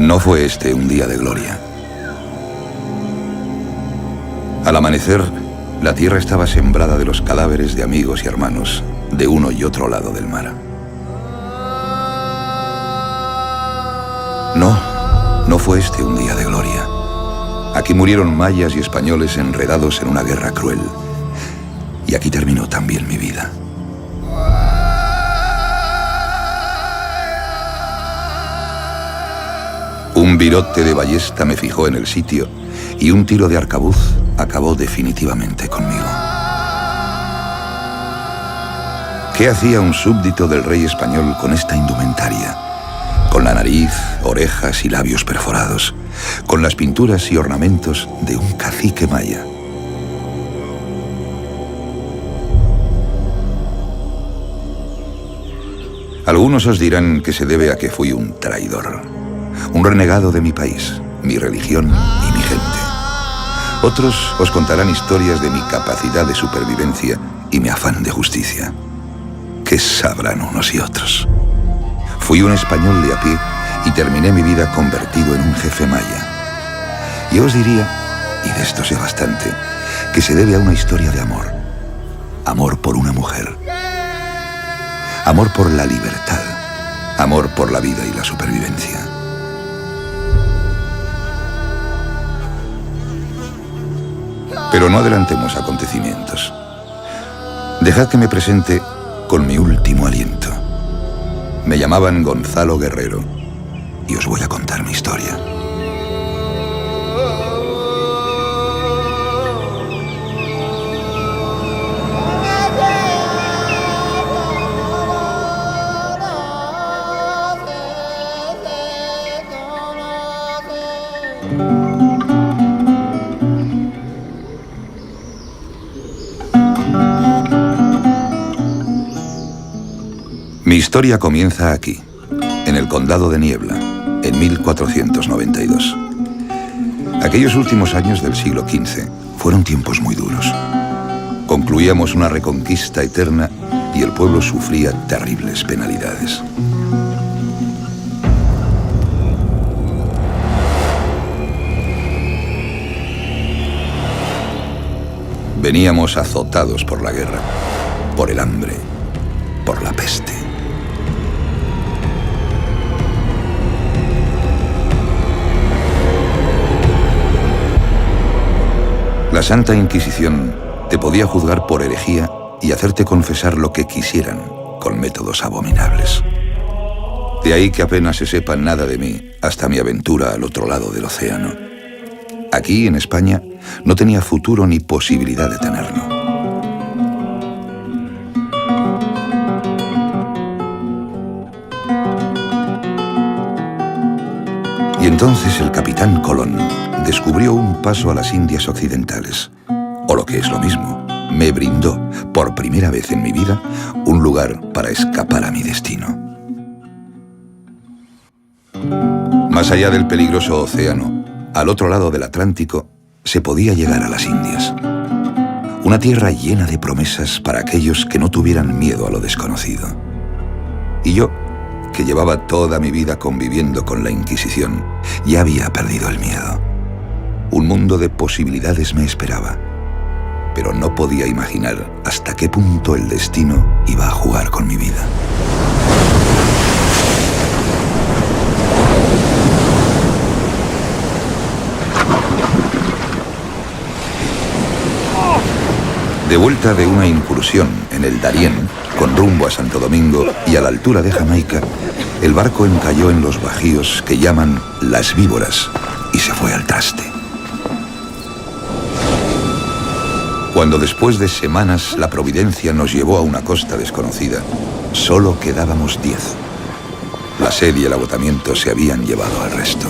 No fue este un día de gloria. Al amanecer, la tierra estaba sembrada de los cadáveres de amigos y hermanos de uno y otro lado del mar. No fue este un día de gloria. Aquí murieron mayas y españoles enredados en una guerra cruel. Y aquí terminó también mi vida. Un virote de ballesta me fijó en el sitio y un tiro de arcabuz acabó definitivamente conmigo. ¿Qué hacía un súbdito del rey español con esta indumentaria? Con la nariz, orejas y labios perforados, con las pinturas y ornamentos de un cacique maya. Algunos os dirán que se debe a que fui un traidor, un renegado de mi país, mi religión y mi gente. Otros os contarán historias de mi capacidad de supervivencia y mi afán de justicia. ¿Qué sabrán unos y otros? Fui un español de a pie y terminé mi vida convertido en un jefe maya. Yo os diría, y de esto sé bastante, que se debe a una historia de amor. Amor por una mujer. Amor por la libertad. Amor por la vida y la supervivencia. Pero no adelantemos acontecimientos. Dejad que me presente con mi último aliento. Me llamaban Gonzalo Guerrero y os voy a contar mi historia. Mi historia comienza aquí, en el condado de Niebla, en 1492. Aquellos últimos años del siglo XV fueron tiempos muy duros. Concluíamos una reconquista eterna y el pueblo sufría terribles penalidades. Veníamos azotados por la guerra, por el hambre, por la peste. La Santa Inquisición te podía juzgar por herejía y hacerte confesar lo que quisieran con métodos abominables. De ahí que apenas se sepa nada de mí hasta mi aventura al otro lado del océano. Aquí, en España, no tenía futuro ni posibilidad de tenerlo. Y entonces el capitán Colón descubrió un paso a las Indias Occidentales, o lo que es lo mismo, me brindó, por primera vez en mi vida, un lugar para escapar a mi destino. Más allá del peligroso océano, al otro lado del Atlántico, se podía llegar a las Indias. Una tierra llena de promesas para aquellos que no tuvieran miedo a lo desconocido. Y yo, que llevaba toda mi vida conviviendo con la Inquisición, ya había perdido el miedo. Un mundo de posibilidades me esperaba, pero no podía imaginar hasta qué punto el destino iba a jugar con mi vida. De vuelta de una incursión en el Darién, con rumbo a Santo Domingo y a la altura de Jamaica, el barco encalló en los bajíos que llaman Las Víboras y se fue al traste. Cuando después de semanas la providencia nos llevó a una costa desconocida, solo quedábamos 10. La sed y el agotamiento se habían llevado al resto.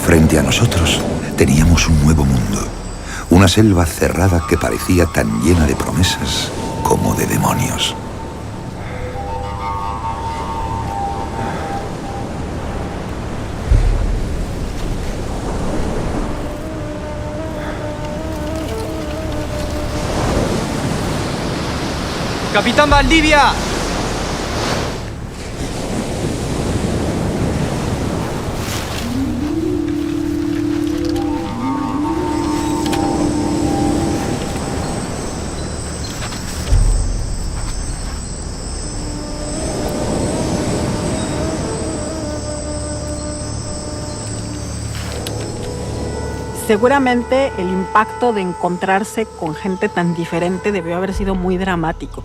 Frente a nosotros teníamos un nuevo mundo, una selva cerrada que parecía tan llena de promesas como de demonios. ¡Capitán Valdivia! Seguramente el impacto de encontrarse con gente tan diferente debió haber sido muy dramático.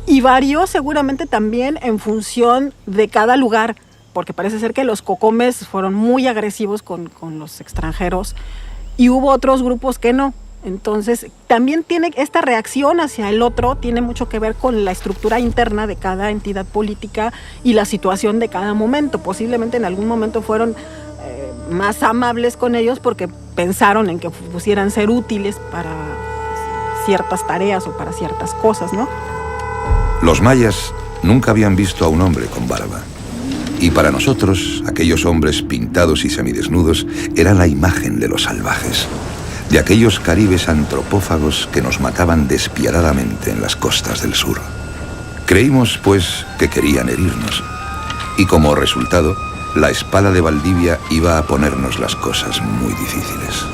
Y varió seguramente también en función de cada lugar, porque parece ser que los cocomes fueron muy agresivos con los extranjeros y hubo otros grupos que no. Entonces, también tiene esta reacción hacia el otro, tiene mucho que ver con la estructura interna de cada entidad política y la situación de cada momento. Posiblemente en algún momento fueron más amables con ellos porque pensaron en que pusieran ser útiles para ciertas tareas o para ciertas cosas, ¿no? Los mayas nunca habían visto a un hombre con barba. Y para nosotros, aquellos hombres pintados y semidesnudos eran la imagen de los salvajes, de aquellos caribes antropófagos que nos mataban despiadadamente en las costas del sur. Creímos, pues, que querían herirnos. Y como resultado, la espada de Valdivia iba a ponernos las cosas muy difíciles.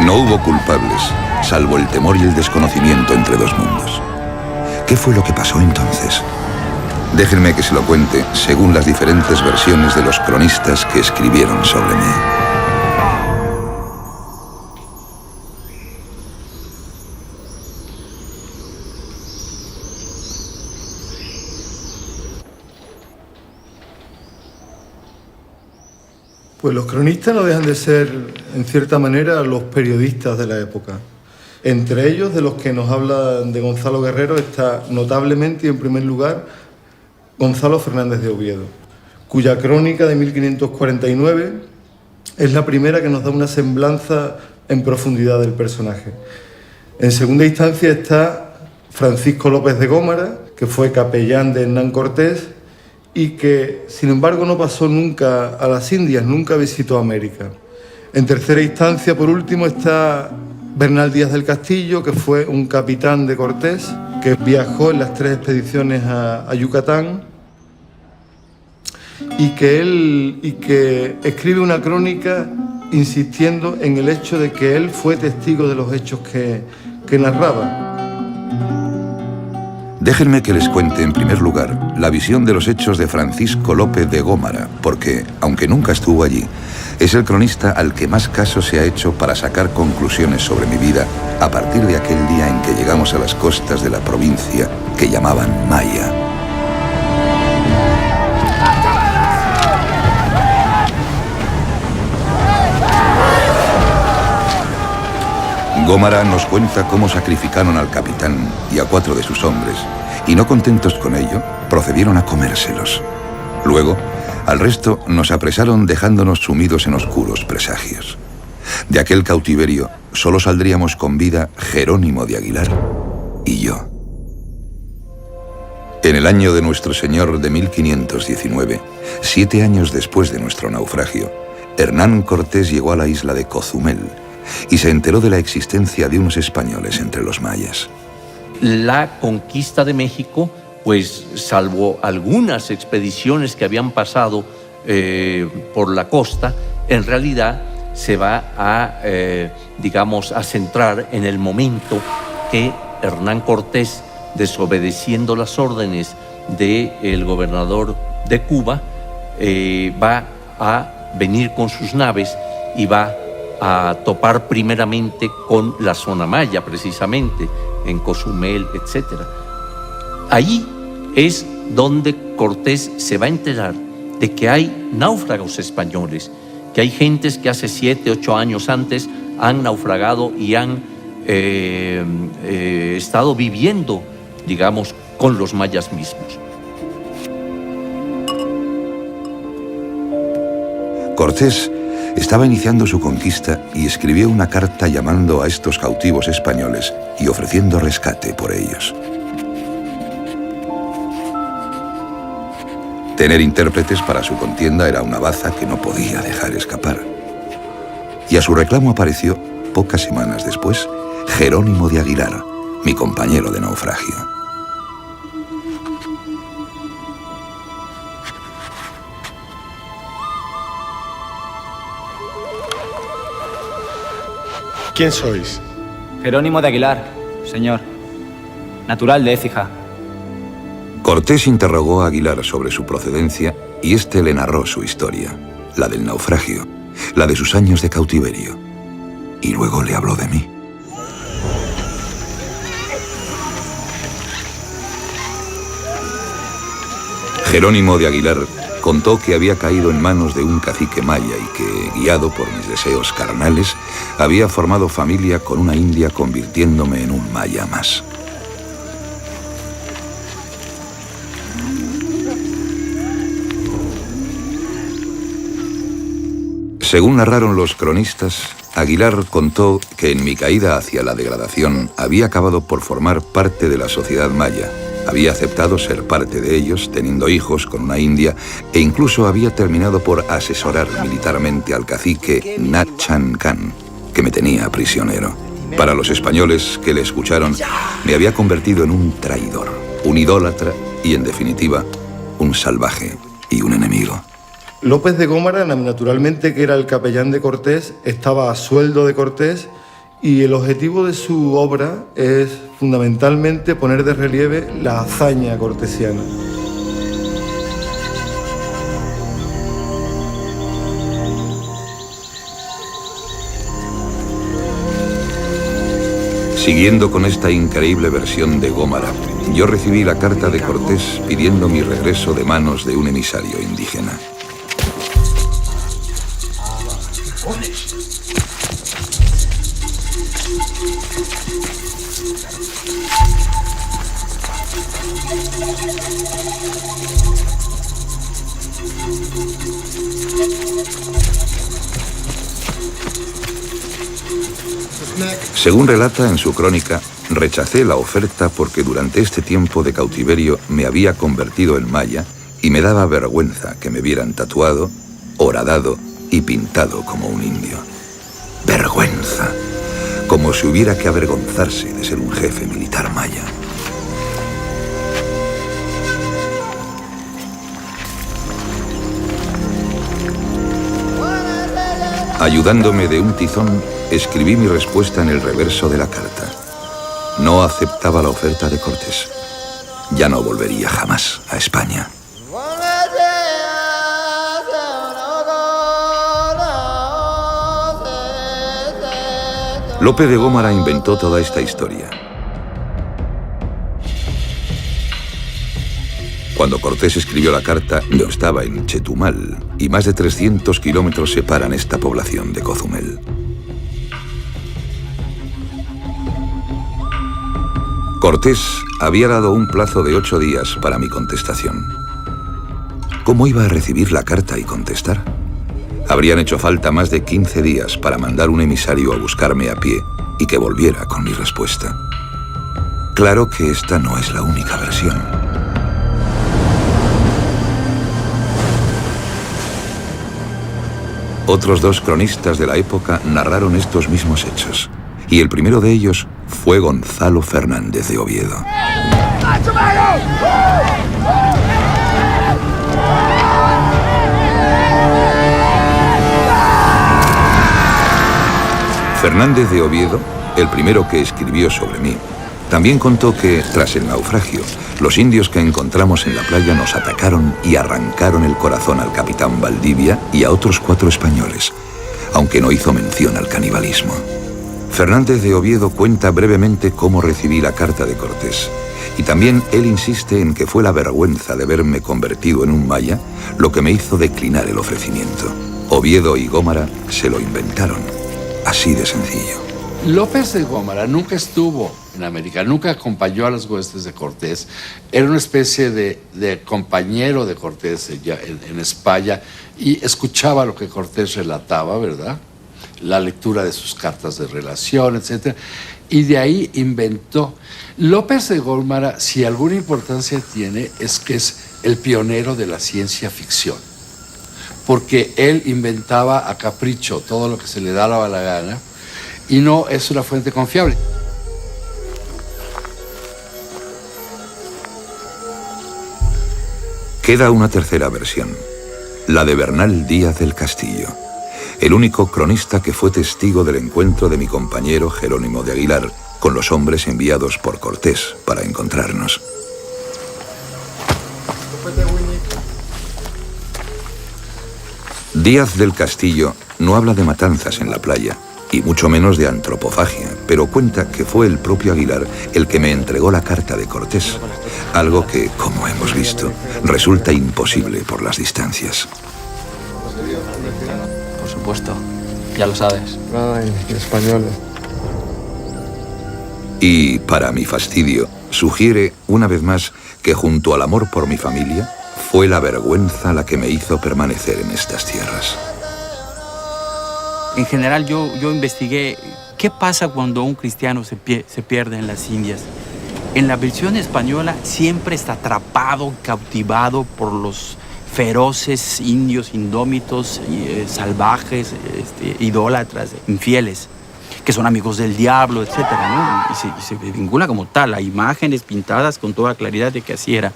No hubo culpables, salvo el temor y el desconocimiento entre dos mundos. ¿Qué fue lo que pasó entonces? Déjenme que se lo cuente según las diferentes versiones de los cronistas que escribieron sobre mí. Pues los cronistas no dejan de ser, en cierta manera, los periodistas de la época. Entre ellos, de los que nos habla de Gonzalo Guerrero, está notablemente y en primer lugar Gonzalo Fernández de Oviedo, cuya crónica de 1549 es la primera que nos da una semblanza en profundidad del personaje. En segunda instancia está Francisco López de Gómara, que fue capellán de Hernán Cortés y que, sin embargo, no pasó nunca a las Indias, nunca visitó América. En tercera instancia, por último, está Bernal Díaz del Castillo, que fue un capitán de Cortés, que viajó en las 3 expediciones a Yucatán y que escribe una crónica insistiendo en el hecho de que él fue testigo de los hechos que narraba. Déjenme que les cuente en primer lugar la visión de los hechos de Francisco López de Gómara, porque, aunque nunca estuvo allí, es el cronista al que más caso se ha hecho para sacar conclusiones sobre mi vida a partir de aquel día en que llegamos a las costas de la provincia que llamaban Maya. Gómara nos cuenta cómo sacrificaron al capitán y a 4 de sus hombres, y no contentos con ello, procedieron a comérselos. Luego, al resto nos apresaron dejándonos sumidos en oscuros presagios. De aquel cautiverio solo saldríamos con vida Jerónimo de Aguilar y yo. En el año de nuestro Señor de 1519, 7 años después de nuestro naufragio, Hernán Cortés llegó a la isla de Cozumel y se enteró de la existencia de unos españoles entre los mayas. La conquista de México, pues salvo algunas expediciones que habían pasado por la costa, en realidad se va a, digamos, a centrar en el momento que Hernán Cortés, desobedeciendo las órdenes del gobernador de Cuba, va a venir con sus naves y va a topar primeramente con la zona maya, precisamente, en Cozumel, etc. Ahí es donde Cortés se va a enterar de que hay náufragos españoles, que hay gentes que hace 7, 8 años antes han naufragado y han estado viviendo, digamos, con los mayas mismos. Cortés estaba iniciando su conquista y escribió una carta llamando a estos cautivos españoles y ofreciendo rescate por ellos. Tener intérpretes para su contienda era una baza que no podía dejar escapar. Y a su reclamo apareció, pocas semanas después, Jerónimo de Aguilar, mi compañero de naufragio. ¿Quién sois? Jerónimo de Aguilar, señor. Natural de Écija. Cortés interrogó a Aguilar sobre su procedencia y éste le narró su historia, la del naufragio, la de sus años de cautiverio. Y luego le habló de mí. Jerónimo de Aguilar contó que había caído en manos de un cacique maya y que, guiado por mis deseos carnales, había formado familia con una india, convirtiéndome en un maya más. Según narraron los cronistas, Aguilar contó que en mi caída hacia la degradación había acabado por formar parte de la sociedad maya. Había aceptado ser parte de ellos, teniendo hijos con una india, e incluso había terminado por asesorar militarmente al cacique Nat Chan Can, que me tenía prisionero. Para los españoles que le escucharon, me había convertido en un traidor, un idólatra y, en definitiva, un salvaje y un enemigo. López de Gómara, naturalmente, que era el capellán de Cortés, estaba a sueldo de Cortés, y el objetivo de su obra es fundamentalmente poner de relieve la hazaña cortesiana. Siguiendo con esta increíble versión de Gómara, yo recibí la carta de Cortés pidiendo mi regreso de manos de un emisario indígena. Según relata en su crónica, rechacé la oferta porque durante este tiempo de cautiverio me había convertido en maya y me daba vergüenza que me vieran tatuado, horadado y pintado como un indio. Vergüenza, como si hubiera que avergonzarse de ser un jefe militar maya. Ayudándome de un tizón, escribí mi respuesta en el reverso de la carta. No aceptaba la oferta de Cortés. Ya no volvería jamás a España. Lope de Gómara inventó toda esta historia. Cuando Cortés escribió la carta, yo estaba en Chetumal, y más de 300 kilómetros separan esta población de Cozumel. Cortés había dado un plazo de 8 días para mi contestación. ¿Cómo iba a recibir la carta y contestar? Habrían hecho falta más de 15 días para mandar un emisario a buscarme a pie y que volviera con mi respuesta. Claro que esta no es la única versión. Otros 2 cronistas de la época narraron estos mismos hechos, y el primero de ellos fue Gonzalo Fernández de Oviedo. Fernández de Oviedo, el primero que escribió sobre mí, también contó que, tras el naufragio, los indios que encontramos en la playa nos atacaron y arrancaron el corazón al capitán Valdivia y a otros 4 españoles, aunque no hizo mención al canibalismo. Fernández de Oviedo cuenta brevemente cómo recibí la carta de Cortés, y también él insiste en que fue la vergüenza de verme convertido en un maya lo que me hizo declinar el ofrecimiento. Oviedo y Gómara se lo inventaron, así de sencillo. López de Gómara nunca estuvo en América, nunca acompañó a las huestes de Cortés. Era una especie de compañero de Cortés en España y escuchaba lo que Cortés relataba, ¿verdad? La lectura de sus cartas de relación, etc. Y de ahí inventó. López de Gómara, si alguna importancia tiene, es que es el pionero de la ciencia ficción. Porque él inventaba a capricho todo lo que se le daba la gana y no es una fuente confiable. Queda una tercera versión, la de Bernal Díaz del Castillo, el único cronista que fue testigo del encuentro de mi compañero Jerónimo de Aguilar con los hombres enviados por Cortés para encontrarnos. Díaz del Castillo no habla de matanzas en la playa, y mucho menos de antropofagia, pero cuenta que fue el propio Aguilar el que me entregó la carta de Cortés, algo que, como hemos visto, resulta imposible por las distancias. Por supuesto, ya lo sabes. Ay, españoles. Y, para mi fastidio, sugiere, una vez más, que junto al amor por mi familia, fue la vergüenza la que me hizo permanecer en estas tierras. En general yo investigué qué pasa cuando un cristiano se pierde en las Indias. En la versión española siempre está atrapado, cautivado por los feroces indios indómitos, salvajes, idólatras, infieles, que son amigos del diablo, etc., ¿no? Y se vincula como tal a imágenes pintadas con toda claridad de que así era.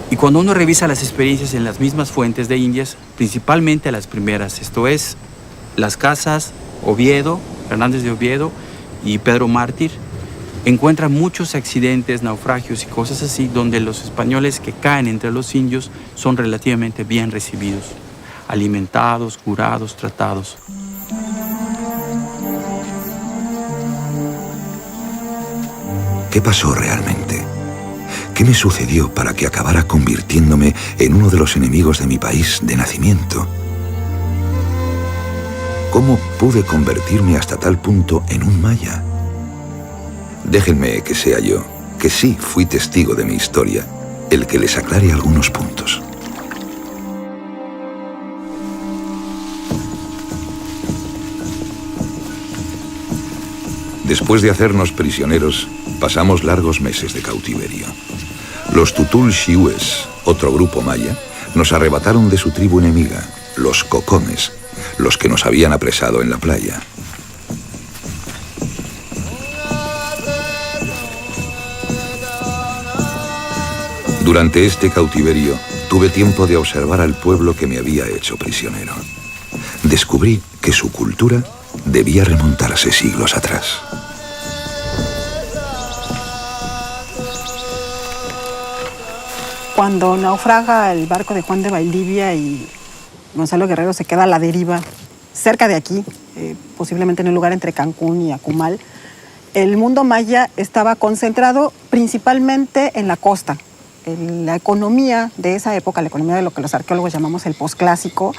Y cuando uno revisa las experiencias en las mismas fuentes de Indias, principalmente las primeras, esto es, Las Casas, Oviedo, Fernández de Oviedo y Pedro Mártir, encuentran muchos accidentes, naufragios y cosas así, donde los españoles que caen entre los indios son relativamente bien recibidos, alimentados, curados, tratados. ¿Qué pasó realmente? ¿Qué me sucedió para que acabara convirtiéndome en uno de los enemigos de mi país de nacimiento? ¿Cómo pude convertirme hasta tal punto en un maya? Déjenme que sea yo, que sí fui testigo de mi historia, el que les aclare algunos puntos. Después de hacernos prisioneros, pasamos largos meses de cautiverio. Los Tutul Xiúes, otro grupo maya, nos arrebataron de su tribu enemiga, los Cocomes, los que nos habían apresado en la playa. Durante este cautiverio, tuve tiempo de observar al pueblo que me había hecho prisionero. Descubrí que su cultura debía remontarse siglos atrás. Cuando naufraga el barco de Juan de Valdivia y Gonzalo Guerrero se queda a la deriva, cerca de aquí, posiblemente en un lugar entre Cancún y Akumal, el mundo maya estaba concentrado principalmente en la costa. La economía de esa época, la economía de lo que los arqueólogos llamamos el posclásico,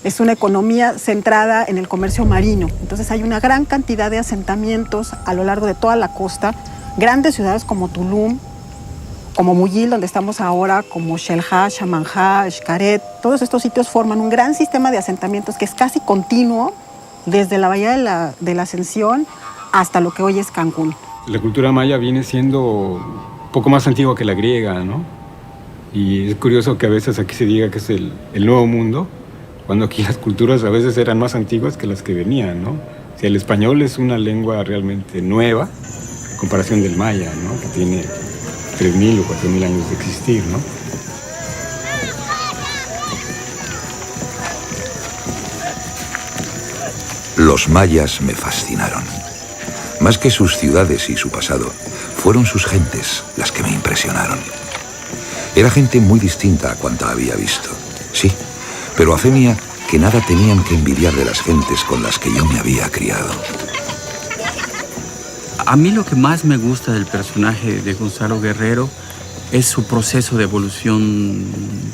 es una economía centrada en el comercio marino. Entonces hay una gran cantidad de asentamientos a lo largo de toda la costa, grandes ciudades como Tulum, como Muyil, donde estamos ahora, como Xel-Há, Xamanjá, Xcaret. Todos estos sitios forman un gran sistema de asentamientos que es casi continuo desde la Bahía de la Ascensión hasta lo que hoy es Cancún. La cultura maya viene siendo un poco más antigua que la griega, ¿no? Y es curioso que a veces aquí se diga que es el nuevo mundo, cuando aquí las culturas a veces eran más antiguas que las que venían, ¿no? O sea, el español es una lengua realmente nueva en comparación del maya, ¿no? Que tiene 3.000 o 4.000 años de existir, ¿no? Los mayas me fascinaron. Más que sus ciudades y su pasado, fueron sus gentes las que me impresionaron. Era gente muy distinta a cuanta había visto, sí, pero a fe mía que nada tenían que envidiar de las gentes con las que yo me había criado. A mí lo que más me gusta del personaje de Gonzalo Guerrero es su proceso de evolución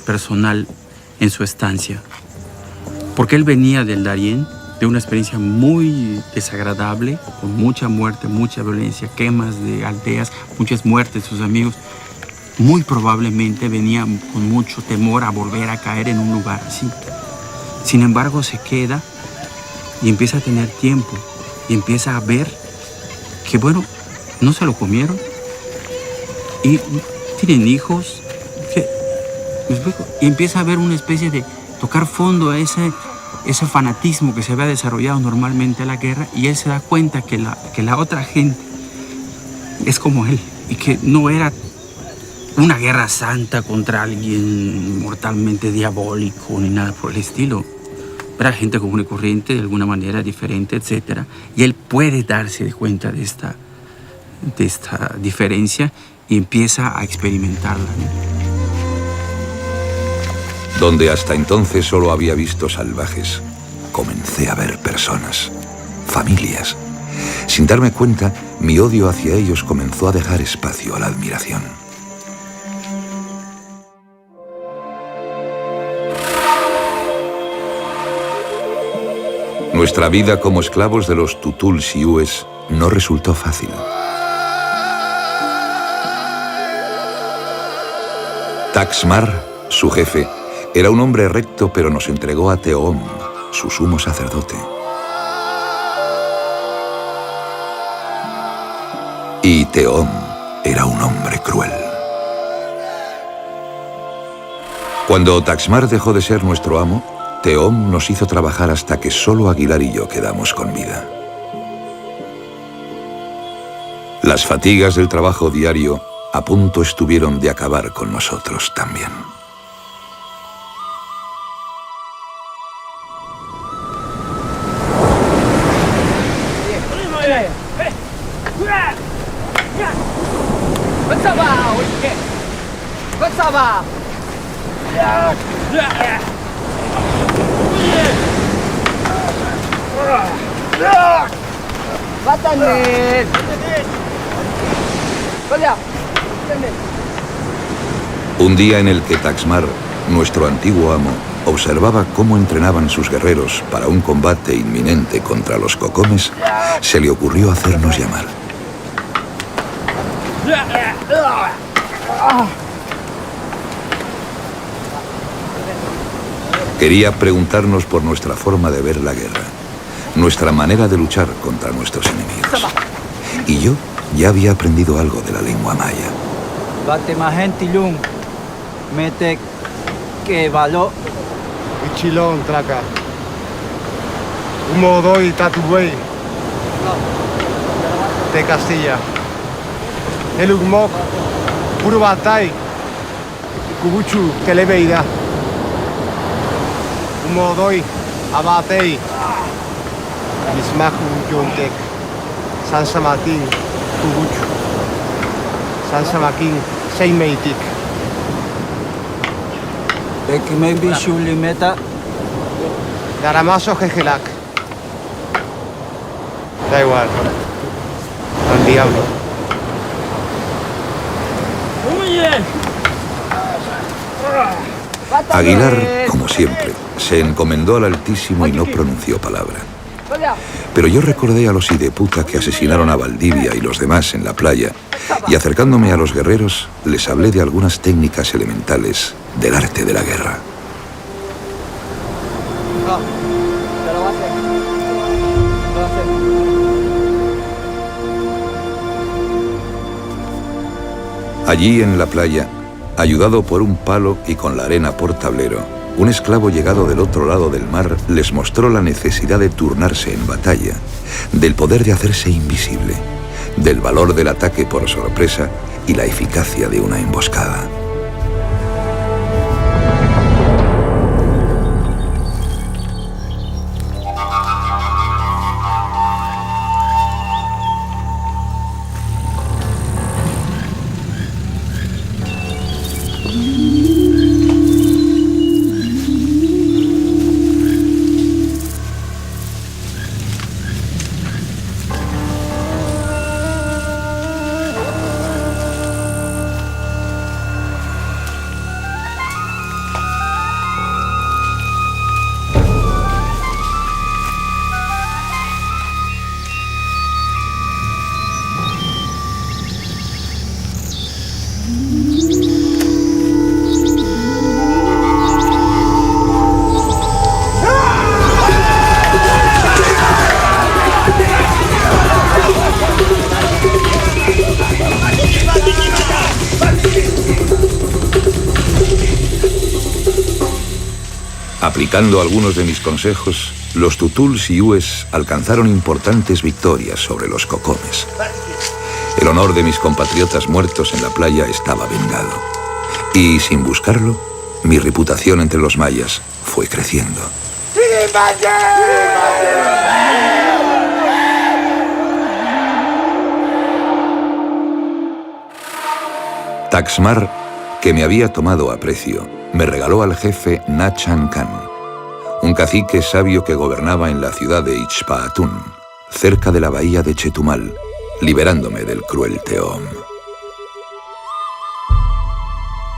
personal en su estancia. Porque él venía del Darién de una experiencia muy desagradable, con mucha muerte, mucha violencia, quemas de aldeas, muchas muertes de sus amigos. Muy probablemente venía con mucho temor a volver a caer en un lugar así. Sin embargo, se queda y empieza a tener tiempo y empieza a ver que, bueno, no se lo comieron y tienen hijos. Y empieza a haber una especie de tocar fondo a ese fanatismo que se había desarrollado normalmente en la guerra, y él se da cuenta que la otra gente es como él y que no era una guerra santa contra alguien mortalmente diabólico ni nada por el estilo. Era gente común y corriente, de alguna manera diferente, etc. Y él puede darse cuenta de esta diferencia y empieza a experimentarla, ¿no? Donde hasta entonces solo había visto salvajes, comencé a ver personas, familias. Sin darme cuenta, mi odio hacia ellos comenzó a dejar espacio a la admiración. Nuestra vida como esclavos de los tutul siúes no resultó fácil. Taxmar, su jefe, era un hombre recto, pero nos entregó a Teom, su sumo sacerdote. Y Teom era un hombre cruel. Cuando Taxmar dejó de ser nuestro amo, Teom nos hizo trabajar hasta que solo Aguilar y yo quedamos con vida. Las fatigas del trabajo diario a punto estuvieron de acabar con nosotros también. Un día en el que Taxmar, nuestro antiguo amo, observaba cómo entrenaban sus guerreros para un combate inminente contra los cocomes, se le ocurrió hacernos llamar. Quería preguntarnos por nuestra forma de ver la guerra, nuestra manera de luchar contra nuestros enemigos. Y yo ya había aprendido algo de la lengua maya. Batemagentilum, mete que való. Ichilón, traca. Humo doy tatuey. De Castilla. El Ugmok, Purubatay, Kubuchu, Televeida. Humo doy, Abatey. Mismahu Yontek, San Samatín, Kubuchu. San Samaquín, Seimeitik. De que me vi Shulimeta. Garamazo Jejelak. Da igual. Al diablo. Aguilar, como siempre, se encomendó al Altísimo y no pronunció palabra. Pero yo recordé a los hideputa que asesinaron a Valdivia y los demás en la playa, y acercándome a los guerreros, les hablé de algunas técnicas elementales del arte de la guerra. Allí en la playa, ayudado por un palo y con la arena por tablero, un esclavo llegado del otro lado del mar les mostró la necesidad de turnarse en batalla, del poder de hacerse invisible, del valor del ataque por sorpresa y la eficacia de una emboscada. Aplicando algunos de mis consejos, los tutul-siúes alcanzaron importantes victorias sobre los cocomes. El honor de mis compatriotas muertos en la playa estaba vengado. Y, sin buscarlo, mi reputación entre los mayas fue creciendo. Taxmar, que me había tomado aprecio, me regaló al jefe Nachan Khan, un cacique sabio que gobernaba en la ciudad de Ixpaatún, cerca de la bahía de Chetumal, liberándome del cruel Teom.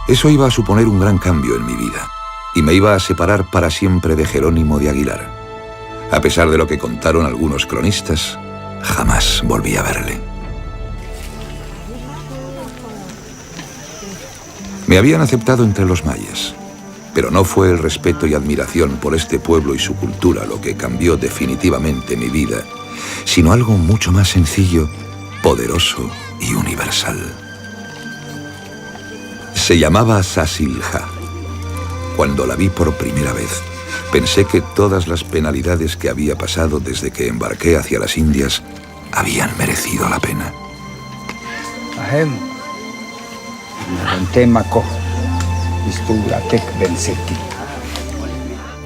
Eso iba a suponer un gran cambio en mi vida, y me iba a separar para siempre de Jerónimo de Aguilar. A pesar de lo que contaron algunos cronistas, jamás volví a verle. Me habían aceptado entre los mayas, pero no fue el respeto y admiración por este pueblo y su cultura lo que cambió definitivamente mi vida, sino algo mucho más sencillo, poderoso y universal. Se llamaba Sasilja. Cuando la vi por primera vez, pensé que todas las penalidades que había pasado desde que embarqué hacia las Indias habían merecido la pena.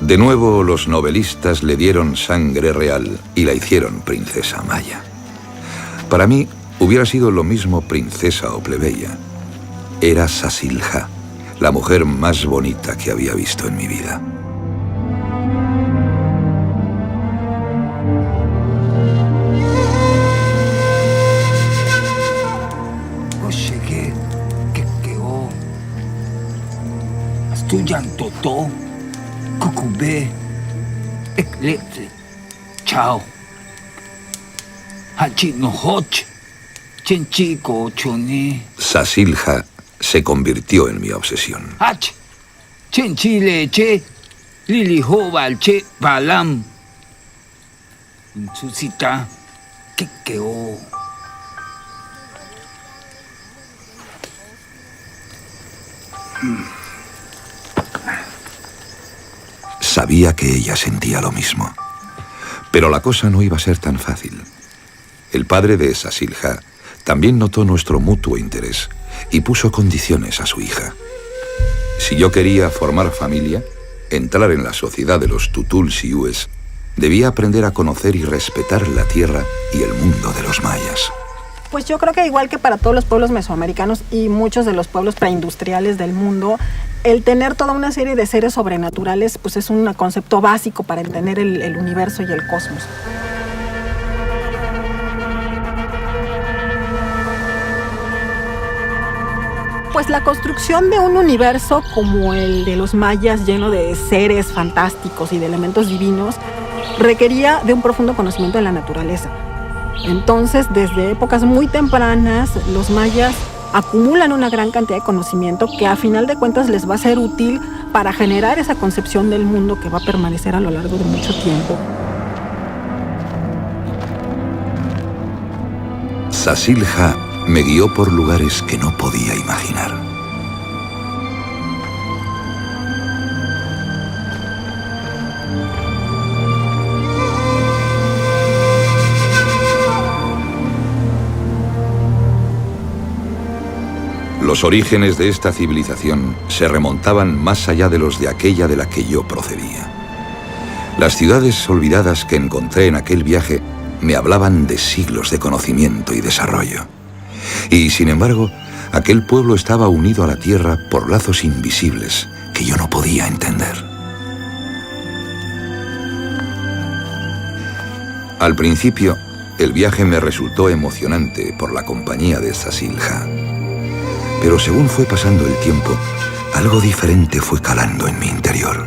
De nuevo, los novelistas le dieron sangre real y la hicieron princesa maya. Para mí, hubiera sido lo mismo princesa o plebeya. Era Sasilja, la mujer más bonita que había visto en mi vida. Toto, Cucubé, Ecletre, Chao, Hachinohoch, Chenchico, Choné. Sasilja se convirtió en mi obsesión. Hach, Chenchile, Che, Lilijoval, Che, Balam. Susita, Kekeo. Sabía que ella sentía lo mismo, pero la cosa no iba a ser tan fácil. El padre de Sasilja también notó nuestro mutuo interés y puso condiciones a su hija. Si yo quería formar familia, entrar en la sociedad de los tutul-siúes, debía aprender a conocer y respetar la tierra y el mundo de los mayas. Pues yo creo que igual que para todos los pueblos mesoamericanos y muchos de los pueblos preindustriales del mundo, el tener toda una serie de seres sobrenaturales pues es un concepto básico para entender el universo y el cosmos. Pues la construcción de un universo como el de los mayas, lleno de seres fantásticos y de elementos divinos, requería de un profundo conocimiento de la naturaleza. Entonces, desde épocas muy tempranas, los mayas acumulan una gran cantidad de conocimiento que a final de cuentas les va a ser útil para generar esa concepción del mundo que va a permanecer a lo largo de mucho tiempo. Sasilja me guió por lugares que no podía imaginar. Los orígenes de esta civilización se remontaban más allá de los de aquella de la que yo procedía. Las ciudades olvidadas que encontré en aquel viaje me hablaban de siglos de conocimiento y desarrollo. Y, sin embargo, aquel pueblo estaba unido a la tierra por lazos invisibles que yo no podía entender. Al principio, el viaje me resultó emocionante por la compañía de Sasilja. Pero según fue pasando el tiempo, algo diferente fue calando en mi interior.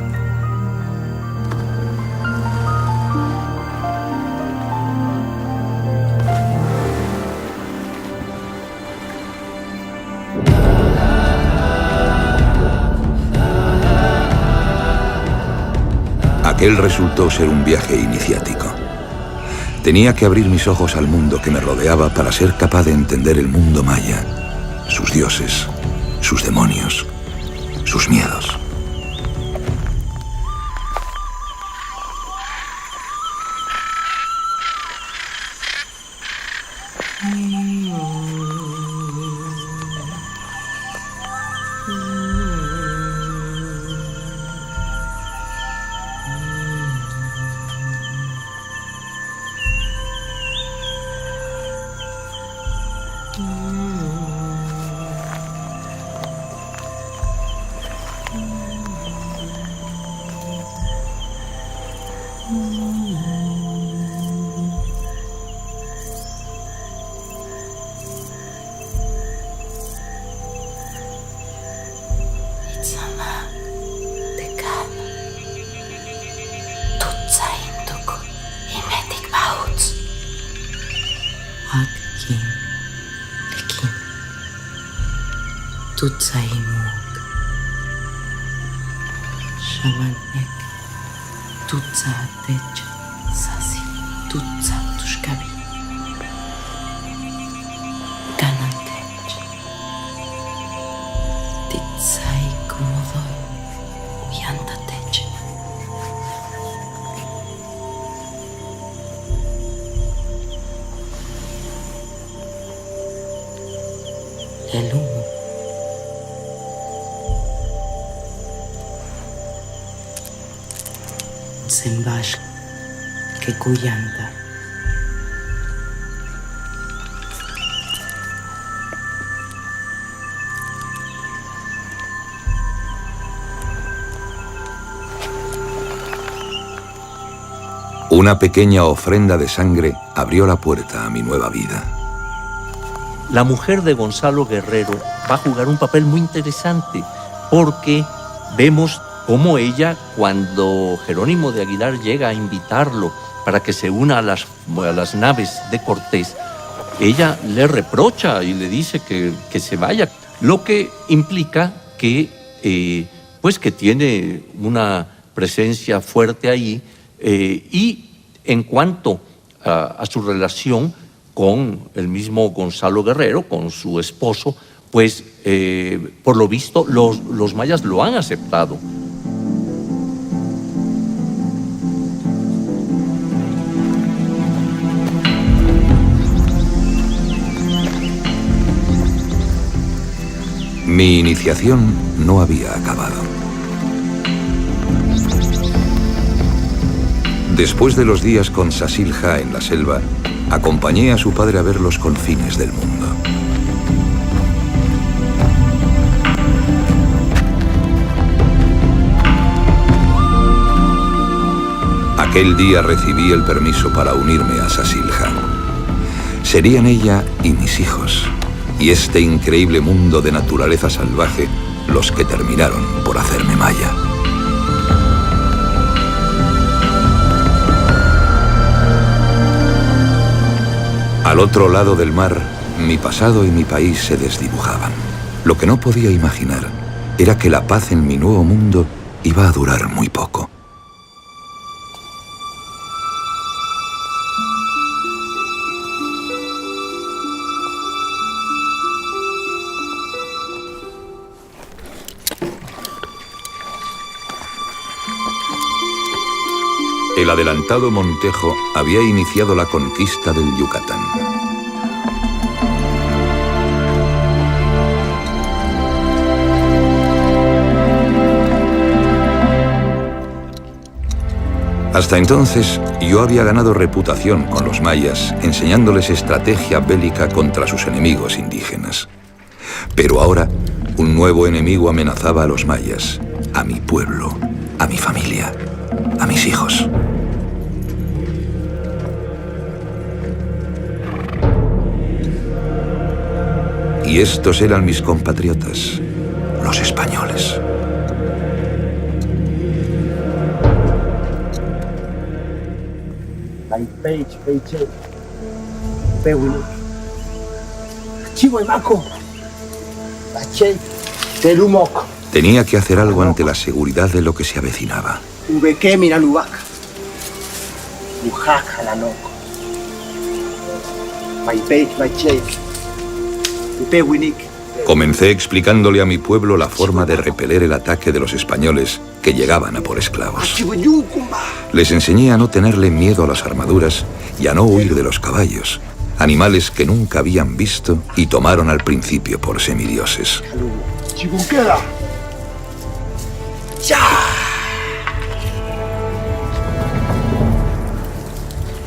Aquel resultó ser un viaje iniciático. Tenía que abrir mis ojos al mundo que me rodeaba para ser capaz de entender el mundo maya, sus dioses, sus demonios, sus miedos. Tutsaimuk, Shamanek, Tutsa Tech, Sasi, Tutsa Tushkabi, Kanantech, Titsai Komodoi, Uyantatech. El humo. Sembash que cuyanta. Una pequeña ofrenda de sangre abrió la puerta a mi nueva vida. La mujer de Gonzalo Guerrero va a jugar un papel muy interesante porque vemos cómo ella, cuando Jerónimo de Aguilar llega a invitarlo para que se una a las naves de Cortés, ella le reprocha y le dice que se vaya, lo que implica que, pues que tiene una presencia fuerte ahí, y en cuanto a su relación con el mismo Gonzalo Guerrero, con su esposo, pues por lo visto los mayas lo han aceptado. Mi iniciación no había acabado. Después de los días con Sasilja en la selva, acompañé a su padre a ver los confines del mundo. Aquel día recibí el permiso para unirme a Sasilja. Serían ella y mis hijos, y este increíble mundo de naturaleza salvaje, los que terminaron por hacerme maya. Al otro lado del mar, mi pasado y mi país se desdibujaban. Lo que no podía imaginar era que la paz en mi nuevo mundo iba a durar muy poco. El adelantado Montejo había iniciado la conquista del Yucatán. Hasta entonces, yo había ganado reputación con los mayas, enseñándoles estrategia bélica contra sus enemigos indígenas. Pero ahora, un nuevo enemigo amenazaba a los mayas, a mi pueblo, a mi familia, a mis hijos. Y estos eran mis compatriotas, los españoles. Tenía que hacer algo ante la seguridad de lo que se avecinaba. Comencé explicándole a mi pueblo la forma de repeler el ataque de los españoles que llegaban a por esclavos. Les enseñé a no tenerle miedo a las armaduras y a no huir de los caballos, animales que nunca habían visto y tomaron al principio por semidioses.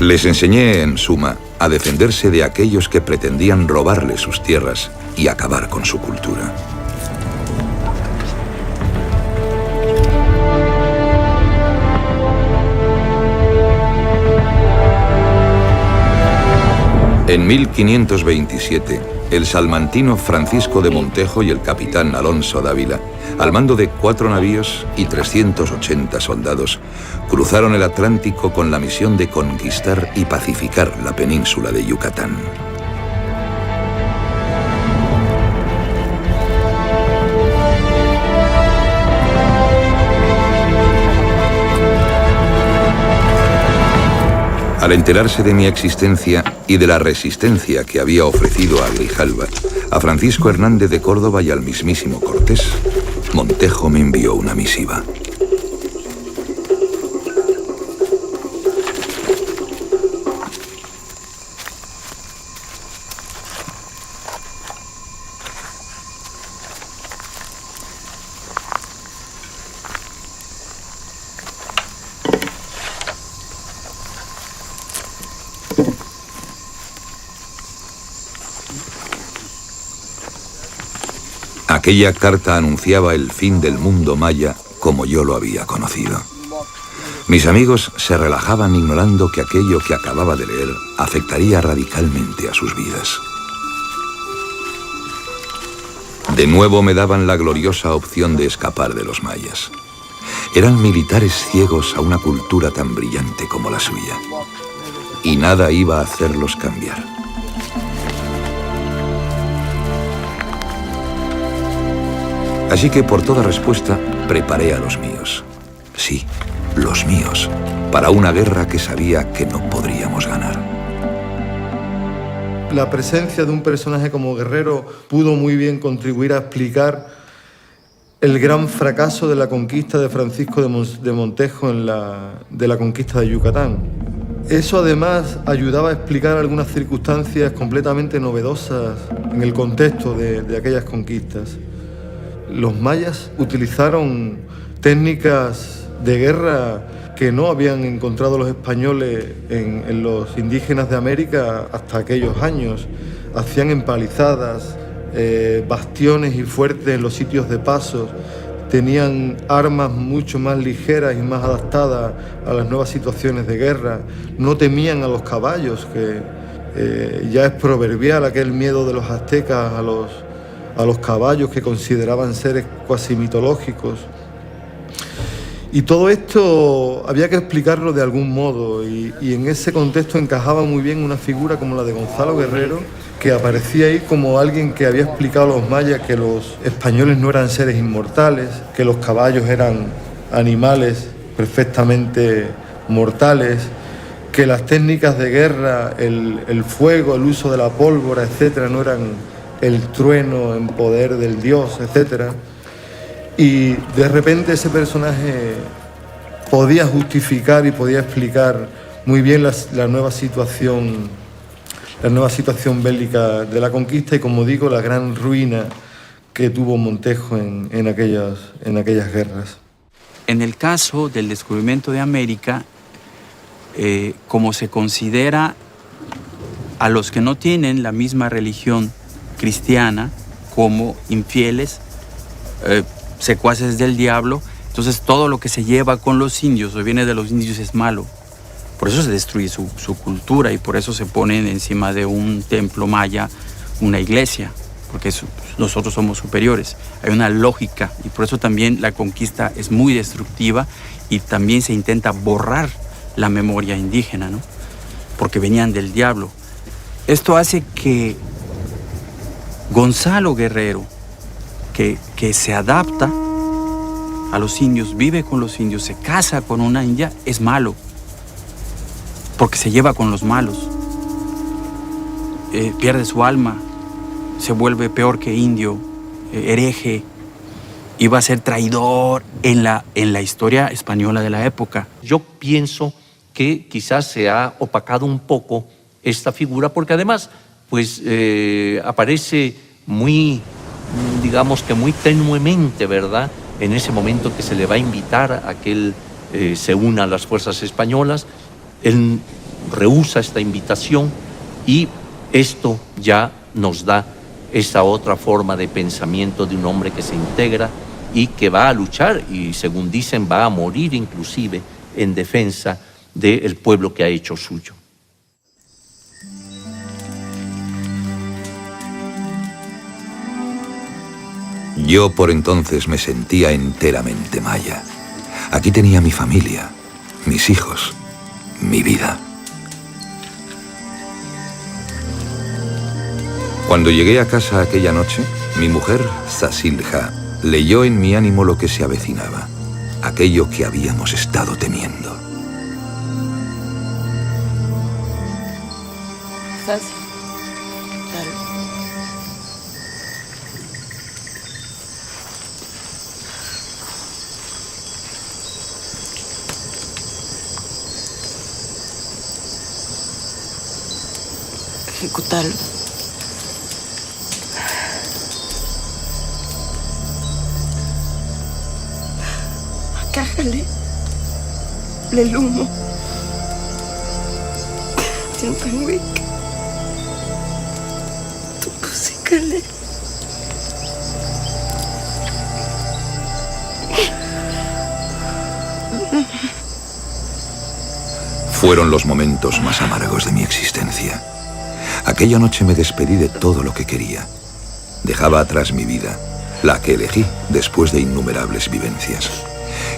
Les enseñé, en suma, a defenderse de aquellos que pretendían robarle sus tierras y acabar con su cultura. En 1527, el salmantino Francisco de Montejo y el capitán Alonso Dávila, al mando de 4 navíos y 380 soldados, cruzaron el Atlántico con la misión de conquistar y pacificar la península de Yucatán. Al enterarse de mi existencia y de la resistencia que había ofrecido a Grijalva, a Francisco Hernández de Córdoba y al mismísimo Cortés, Montejo me envió una misiva. Aquella carta anunciaba el fin del mundo maya como yo lo había conocido. Mis amigos se relajaban ignorando que aquello que acababa de leer afectaría radicalmente a sus vidas. De nuevo me daban la gloriosa opción de escapar de los mayas. Eran militares ciegos a una cultura tan brillante como la suya. Y nada iba a hacerlos cambiar. Así que por toda respuesta preparé a los míos. Sí, los míos, para una guerra que sabía que no podríamos ganar. La presencia de un personaje como Guerrero pudo muy bien contribuir a explicar el gran fracaso de la conquista de Francisco de Montejo de la conquista de Yucatán. Eso además ayudaba a explicar algunas circunstancias completamente novedosas en el contexto de aquellas conquistas. Los mayas utilizaron técnicas de guerra que no habían encontrado los españoles en los indígenas de América hasta aquellos años. Hacían empalizadas, bastiones y fuertes en los sitios de paso. Tenían armas mucho más ligeras y más adaptadas a las nuevas situaciones de guerra. No temían a los caballos, que ya es proverbial aquel miedo de los aztecas a los caballos que consideraban seres cuasi mitológicos. Y todo esto había que explicarlo de algún modo, y en ese contexto encajaba muy bien una figura como la de Gonzalo Guerrero, que aparecía ahí como alguien que había explicado a los mayas que los españoles no eran seres inmortales, que los caballos eran animales perfectamente mortales, que las técnicas de guerra, el fuego, el uso de la pólvora, etcétera, no eran el trueno en poder del dios, etcétera. Y de repente ese personaje podía justificar y podía explicar muy bien la nueva situación bélica de la conquista y, como digo, la gran ruina que tuvo Montejo en aquellas guerras. En el caso del descubrimiento de América, como se considera a los que no tienen la misma religión cristiana como infieles, secuaces del diablo, entonces todo lo que se lleva con los indios o viene de los indios es malo. Por eso se destruye su cultura y por eso se ponen encima de un templo maya una iglesia, porque nosotros somos superiores. Hay una lógica y por eso también la conquista es muy destructiva y también se intenta borrar la memoria indígena, ¿no? Porque venían del diablo. Esto hace que Gonzalo Guerrero, que se adapta a los indios, vive con los indios, se casa con una india, es malo, porque se lleva con los malos, pierde su alma, se vuelve peor que indio, hereje, y va a ser traidor en la historia española de la época. Yo pienso que quizás se ha opacado un poco esta figura, porque además pues aparece muy, digamos que muy tenuemente, ¿verdad?, en ese momento que se le va a invitar a que él se una a las fuerzas españolas. Él rehúsa esta invitación y esto ya nos da esa otra forma de pensamiento de un hombre que se integra y que va a luchar y, según dicen, va a morir inclusive en defensa del pueblo que ha hecho suyo. Yo por entonces me sentía enteramente maya. Aquí tenía mi familia, mis hijos, mi vida. Cuando llegué a casa aquella noche, mi mujer, Zasilja, leyó en mi ánimo lo que se avecinaba, aquello que habíamos estado temiendo. fácil. Claro. Ejecutarlo. Cájale. El humo. Tiantanwick. Tu pusícale. Fueron los momentos más amargos de mi existencia. Aquella noche me despedí de todo lo que quería. Dejaba atrás mi vida, la que elegí después de innumerables vivencias.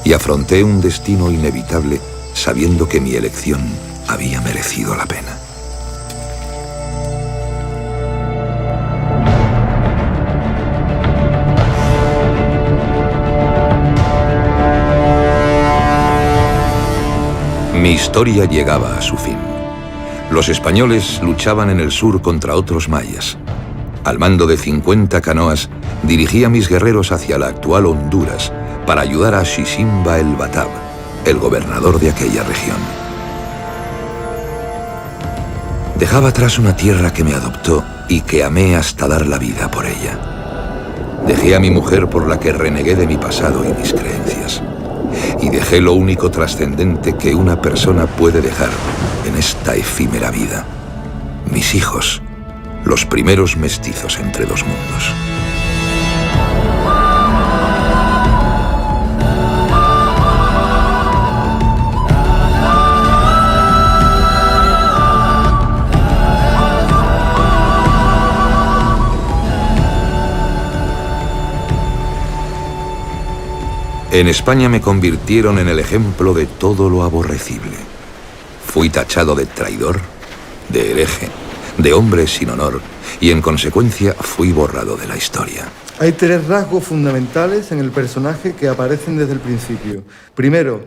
Y afronté un destino inevitable sabiendo que mi elección había merecido la pena. Mi historia llegaba a su fin. Los españoles luchaban en el sur contra otros mayas. Al mando de 50 canoas, dirigía a mis guerreros hacia la actual Honduras para ayudar a Xisimba el Batab, el gobernador de aquella región. Dejaba atrás una tierra que me adoptó y que amé hasta dar la vida por ella. Dejé a mi mujer por la que renegué de mi pasado y mis creencias. Y dejé lo único trascendente que una persona puede dejar en esta efímera vida: mis hijos, los primeros mestizos entre dos mundos. En España me convirtieron en el ejemplo de todo lo aborrecible. Fui tachado de traidor, de hereje, de hombre sin honor, y en consecuencia fui borrado de la historia. Hay tres rasgos fundamentales en el personaje que aparecen desde el principio. Primero,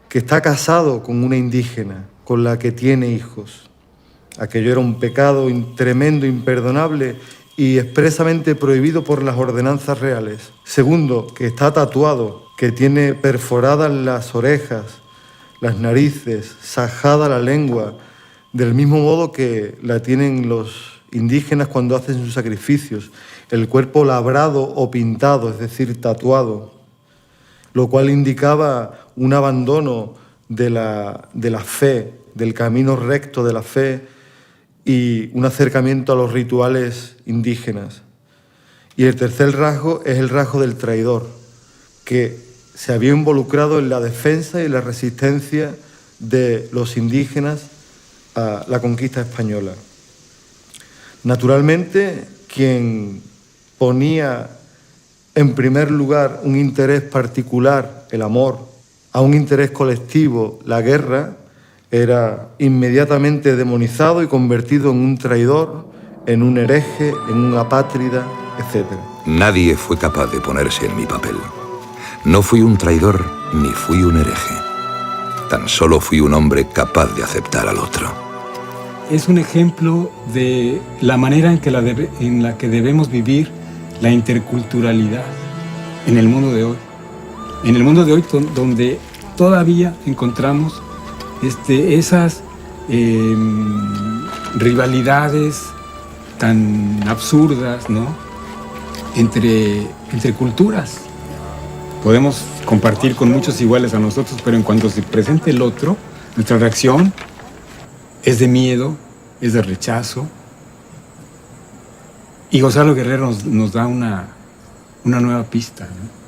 que está casado con una indígena, con la que tiene hijos. Aquello era un pecado tremendo, imperdonable y expresamente prohibido por las ordenanzas reales. Segundo, que está tatuado, que tiene perforadas las orejas, las narices, sajada la lengua, del mismo modo que la tienen los indígenas cuando hacen sus sacrificios, el cuerpo labrado o pintado, es decir, tatuado, lo cual indicaba un abandono de la fe, del camino recto de la fe y un acercamiento a los rituales indígenas. Y el tercer rasgo es el rasgo del traidor, que se había involucrado en la defensa y la resistencia de los indígenas a la conquista española. Naturalmente, quien ponía en primer lugar un interés particular, el amor, a un interés colectivo, la guerra, era inmediatamente demonizado y convertido en un traidor, en un hereje, en un apátrida, etc. Nadie fue capaz de ponerse en mi papel. No fui un traidor ni fui un hereje. Tan solo fui un hombre capaz de aceptar al otro. Es un ejemplo de la manera en la que debemos vivir la interculturalidad en el mundo de hoy. En el mundo de hoy donde todavía encontramos esas rivalidades tan absurdas, ¿no? entre culturas. Podemos compartir con muchos iguales a nosotros, pero en cuanto se presente el otro, nuestra reacción es de miedo, es de rechazo. Y Gonzalo Guerrero nos da una nueva pista, ¿no?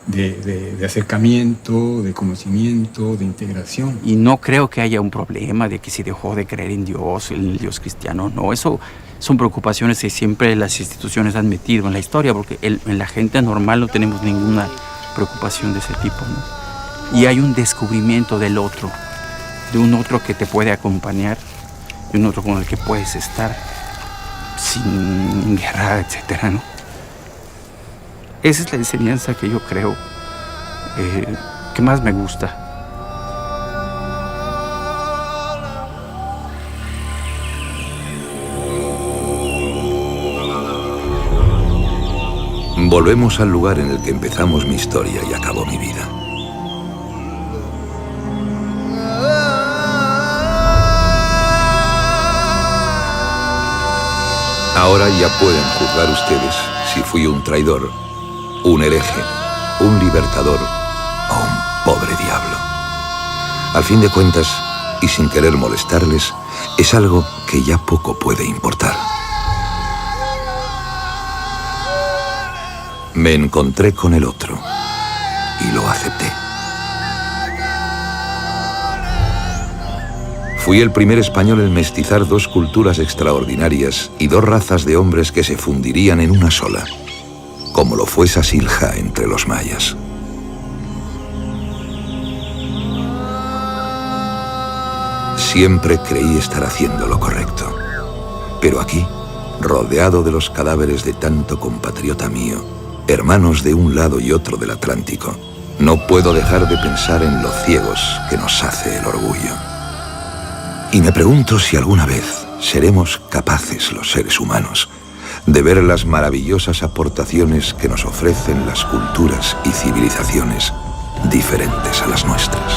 de acercamiento, de conocimiento, de integración. Y no creo que haya un problema de que se dejó de creer en Dios, en el Dios cristiano. No, eso son preocupaciones que siempre las instituciones han metido en la historia, porque en la gente normal no tenemos ninguna preocupación de ese tipo, ¿no? Y hay un descubrimiento del otro, de un otro que te puede acompañar, de un otro con el que puedes estar sin guerra, etcétera, ¿no? Esa es la enseñanza que yo creo que más me gusta. Volvemos al lugar en el que empezamos mi historia y acabó mi vida. Ahora ya pueden juzgar ustedes si fui un traidor, un hereje, un libertador o un pobre diablo. Al fin de cuentas, y sin querer molestarles, es algo que ya poco puede importar. Me encontré con el otro y lo acepté. Fui el primer español en mestizar dos culturas extraordinarias y dos razas de hombres que se fundirían en una sola, como lo fue Sasilja entre los mayas. Siempre creí estar haciendo lo correcto, pero aquí, rodeado de los cadáveres de tanto compatriota mío, hermanos de un lado y otro del Atlántico, no puedo dejar de pensar en lo ciegos que nos hace el orgullo. Y me pregunto si alguna vez seremos capaces, los seres humanos, de ver las maravillosas aportaciones que nos ofrecen las culturas y civilizaciones diferentes a las nuestras.